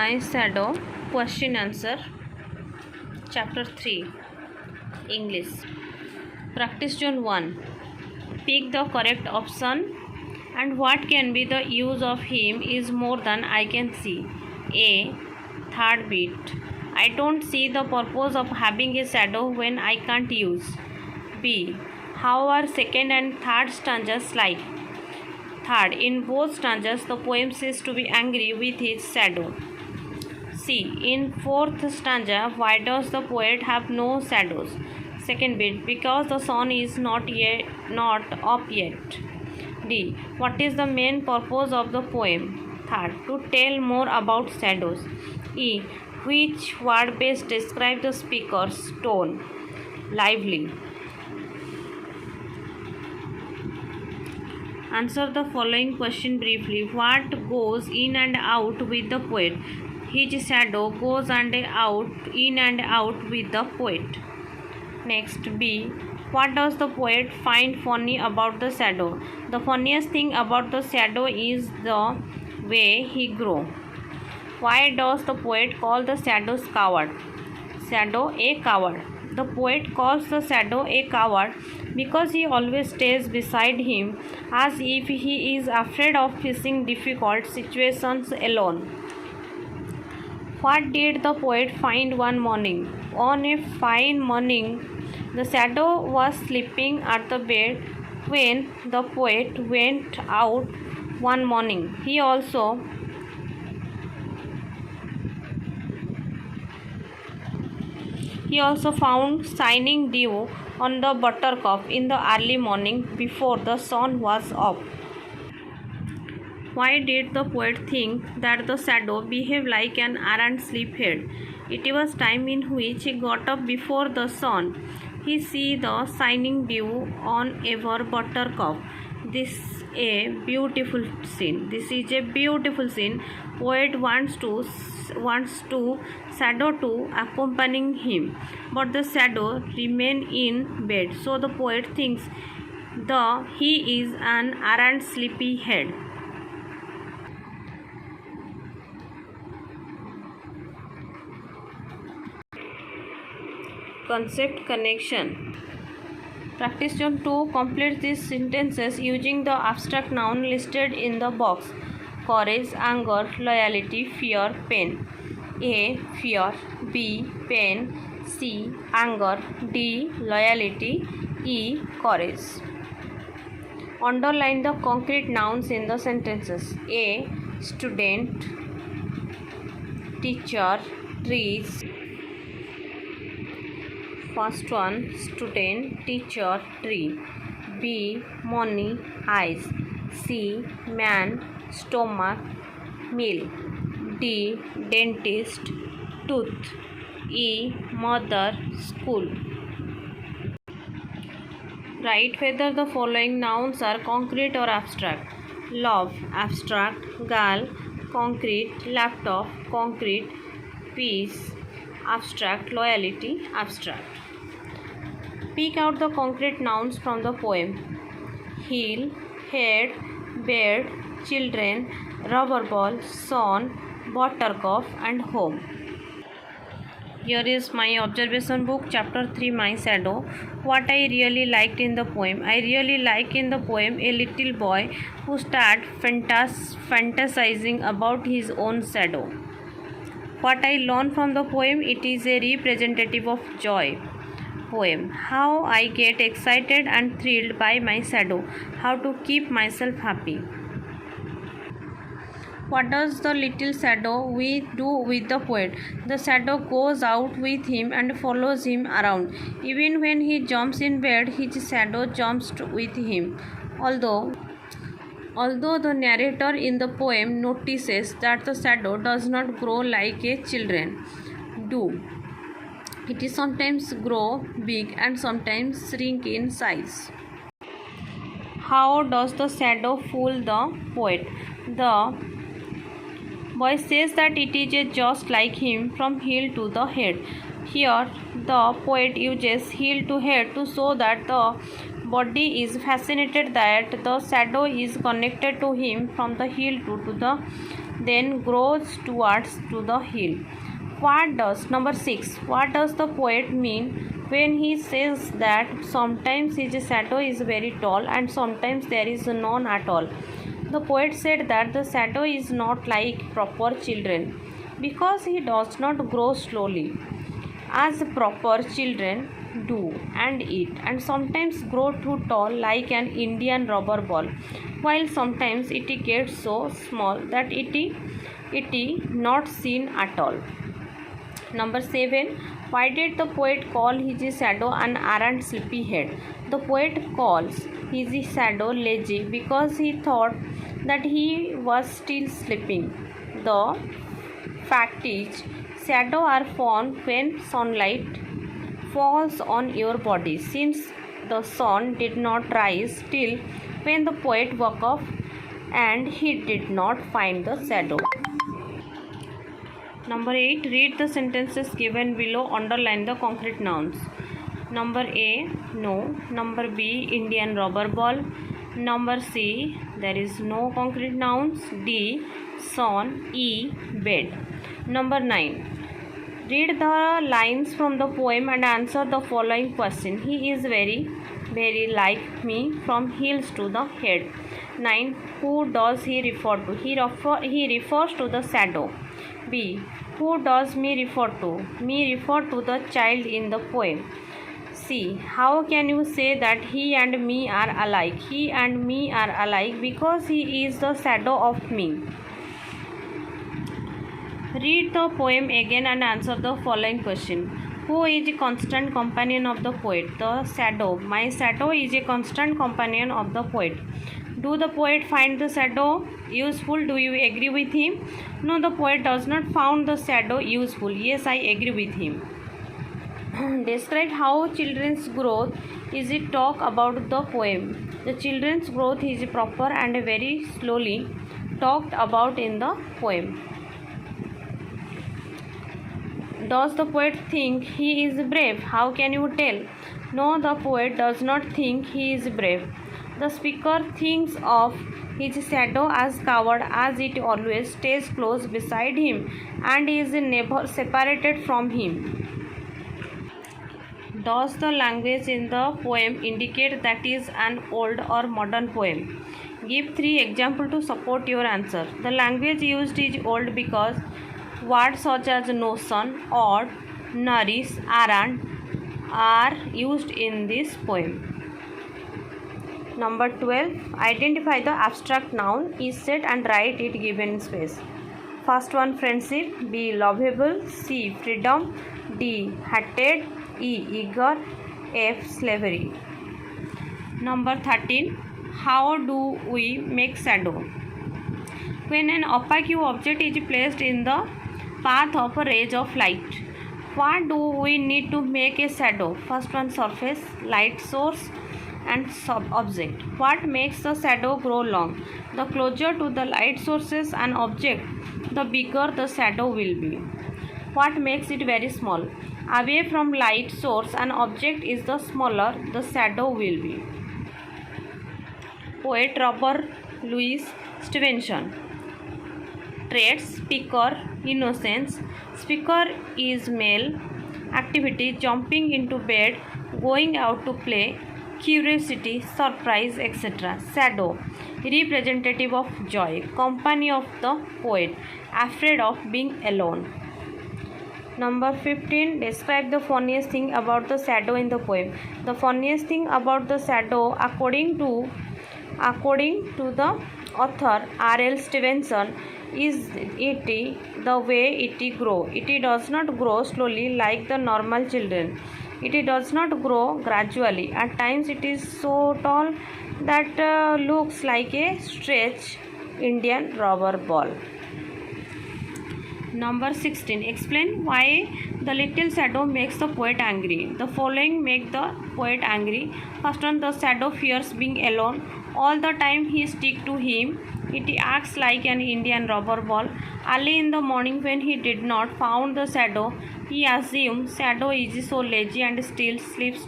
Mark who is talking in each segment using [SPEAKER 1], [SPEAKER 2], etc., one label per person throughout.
[SPEAKER 1] My Shadow. Question answer. Chapter 3 English. Practice Zone 1. Pick the correct option. And what can be the use of him is more than I can see. A. Third bit. I don't see the purpose of having a shadow when I can't use. B. How are second and third stanzas like? Third, in both stanzas the poem says to be angry with his shadow. C. In fourth stanza, why does the poet have no shadows? Second bit, because the sun is not up yet. D. What is the main purpose of the poem? Third, to tell more about shadows. E. Which word best describes the speaker's tone? Lively. Answer the following question briefly. What goes in and out with the poet? His shadow goes in and out with the poet. Next, B. What does the poet find funny about the shadow? The funniest thing about the shadow is the way he grows. Why does the poet call the shadow a coward? The poet calls the shadow a coward because he always stays beside him as if he is afraid of facing difficult situations alone. What did the poet find one morning? On a fine morning, the shadow was sleeping at the bed when the poet went out one morning. He also found shining dew on the buttercup in the early morning before the sun was up. Why did the poet think that the shadow behaved like an errant sleephead? It was time in which he got up before the sun. He see the shining dew on ever buttercup. This is a beautiful scene. Poet wants to shadow to accompany him, but the shadow remain in bed. So the poet thinks he is an errant sleepyhead. Concept connection. Practice Zone 2. Complete these sentences using the abstract noun listed in the box. Courage, anger, loyalty, fear, pain. A. Fear. B. Pain. C. Anger. D. Loyalty. E. Courage. Underline the concrete nouns in the sentences. A. Student, teacher, trees. First one, student, teacher, tree. B. Money, eyes. C. Man, stomach, meal. D. Dentist, tooth. E. Mother, school. Write whether the following nouns are concrete or abstract. Love, abstract. Girl, concrete. Laptop, concrete. Peace, abstract. Loyalty, abstract. Pick out the concrete nouns from the poem. Hill, head, bed, children, rubber ball, sun, buttercup, and home. Here is my observation book, chapter 3, My Shadow. What I really liked in the poem. I really like in the poem a little boy who starts fantasizing about his own shadow. What I learned from the poem, it is a representative of joy. Poem. How I get excited and thrilled by my shadow. How to keep myself happy. What does the little shadow do with the poet? The shadow goes out with him and follows him around. Even when he jumps in bed, his shadow jumps with him. Although the narrator in the poem notices that the shadow does not grow like a children do. It is sometimes grow big and sometimes shrink in size. How does the shadow fool the poet? The boy says that it is just like him from heel to the head. Here, the poet uses heel to head to show that the body is fascinated that the shadow is connected to him from the heel to the then grows towards to the hill. Number 6, what does the poet mean when he says that sometimes his shadow is very tall and sometimes there is none at all? The poet said that the shadow is not like proper children because he does not grow slowly as proper children do and eat, and sometimes grow too tall like an Indian rubber ball, while sometimes it gets so small that it is not seen at all. Number 7, why did the poet call his shadow an errant sleepyhead? The poet calls his shadow lazy because he thought that he was still sleeping. The fact is, shadows are formed when sunlight falls on your body, since the sun did not rise till when the poet woke up and he did not find the shadow. Number 8, read the sentences given below, underline the concrete nouns. Number A, no. Number B, Indian rubber ball. Number C, there is no concrete nouns. D, sun. E, bed. Number 9, read the lines from the poem and answer the following question. He is very, very like me from heels to the head. 9, who does he refer to? He refers to the shadow. B, who does me refer to? Me refer to the child in the poem. C, how can you say that he and me are alike? He and me are alike because he is the shadow of me. Read the poem again and answer the following question. Who is a constant companion of the poet? The shadow. My shadow is a constant companion of the poet. Do the poet find the shadow useful? Do you agree with him? No, the poet does not find the shadow useful. Yes, I agree with him. Describe how children's growth is it talk about the poem. The children's growth is proper and very slowly talked about in the poem. Does the poet think he is brave? How can you tell? No, the poet does not think he is brave. The speaker thinks of his shadow as coward, as it always stays close beside him and is never separated from him. Does the language in the poem indicate that is an old or modern poem? Give 3 examples to support your answer. The language used is old because words such as notion, odd, nourish, errand are used in this poem. Number 12, identify the abstract noun, is set and write it given space. First one, friendship. B, lovable. C, freedom. D, hated. E, eager. F, slavery. Number 13, how do we make shadow? When an opaque object is placed in the path of a ray of light, what do we need to make a shadow? First one, surface, light source and sub-object. What makes the shadow grow long? The closer to the light sources and object, the bigger the shadow will be. What makes it very small? Away from light source and object is the smaller the shadow will be. Poet Robert Louis Stevenson. Traits: speaker, innocence. Speaker is male. Activity: jumping into bed, going out to play, curiosity, surprise, etc. Shadow: representative of joy, company of the poet, afraid of being alone. Number 15, describe the funniest thing about the shadow in the poem. The funniest thing about the shadow, according to the author R.L. Stevenson, is the way it grow. It does not grow slowly like the normal children. It does not grow gradually. At times it is so tall that looks like a stretched Indian rubber ball. Number 16, explain why the little shadow makes the poet angry. The following make the poet angry. First one, the shadow fears being alone. All the time he sticks to him. It acts like an Indian rubber ball. Early in the morning when he did not found the shadow, he assumed shadow is so lazy and still sleeps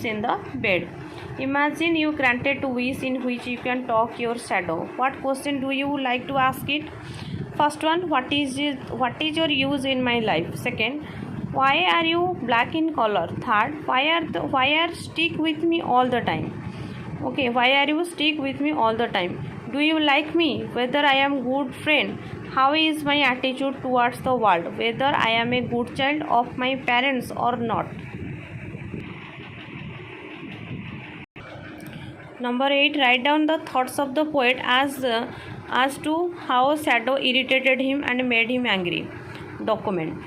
[SPEAKER 1] in the bed. Imagine you granted a wish in which you can talk your shadow. What question do you like to ask it? First one, what is your use in my life? Second, why are you black in color? Third, why are stick with me all the time? Okay, why are you stick with me all the time? Do you like me? Whether I am good friend? How is my attitude towards the world? Whether I am a good child of my parents or not? Number 8. Write down the thoughts of the poet as to how shadow irritated him and made him angry. Document.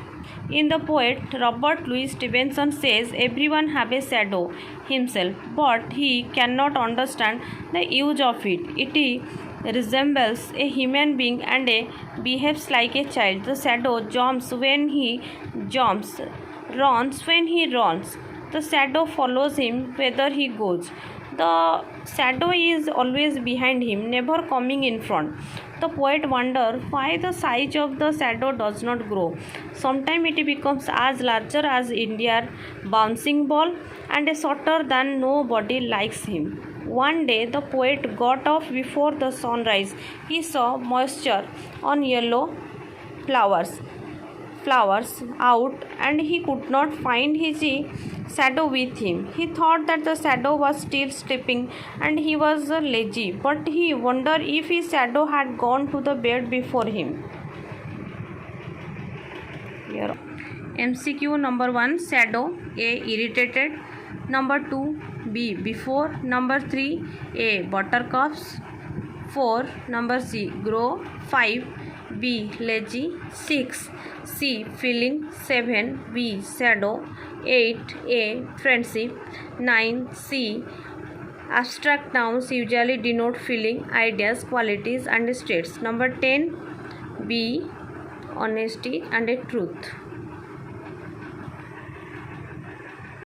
[SPEAKER 1] In the poet, Robert Louis Stevenson says everyone have a shadow himself, but he cannot understand the use of it. It resembles a human being and behaves like a child. The shadow jumps when he jumps, runs when he runs. The shadow follows him whether he goes. The shadow is always behind him, never coming in front. The poet wonders why the size of the shadow does not grow. Sometimes it becomes as larger as India's bouncing ball and shorter than nobody likes him. One day the poet got up before the sunrise. He saw moisture on yellow flowers out, and he could not find his shadow with him. He thought that the shadow was still sleeping and he was lazy, but he wondered if his shadow had gone to the bed before him. Here. MCQ number 1, shadow. A, irritated. Number 2, B, before. Number 3, A, buttercups. 4, number C, grow. 5, B, lazy. 6, C, feeling. 7, B, shadow. 8, A, friendship. 9, C, abstract nouns usually denote feeling, ideas, qualities and states. Number 10, B, honesty and truth.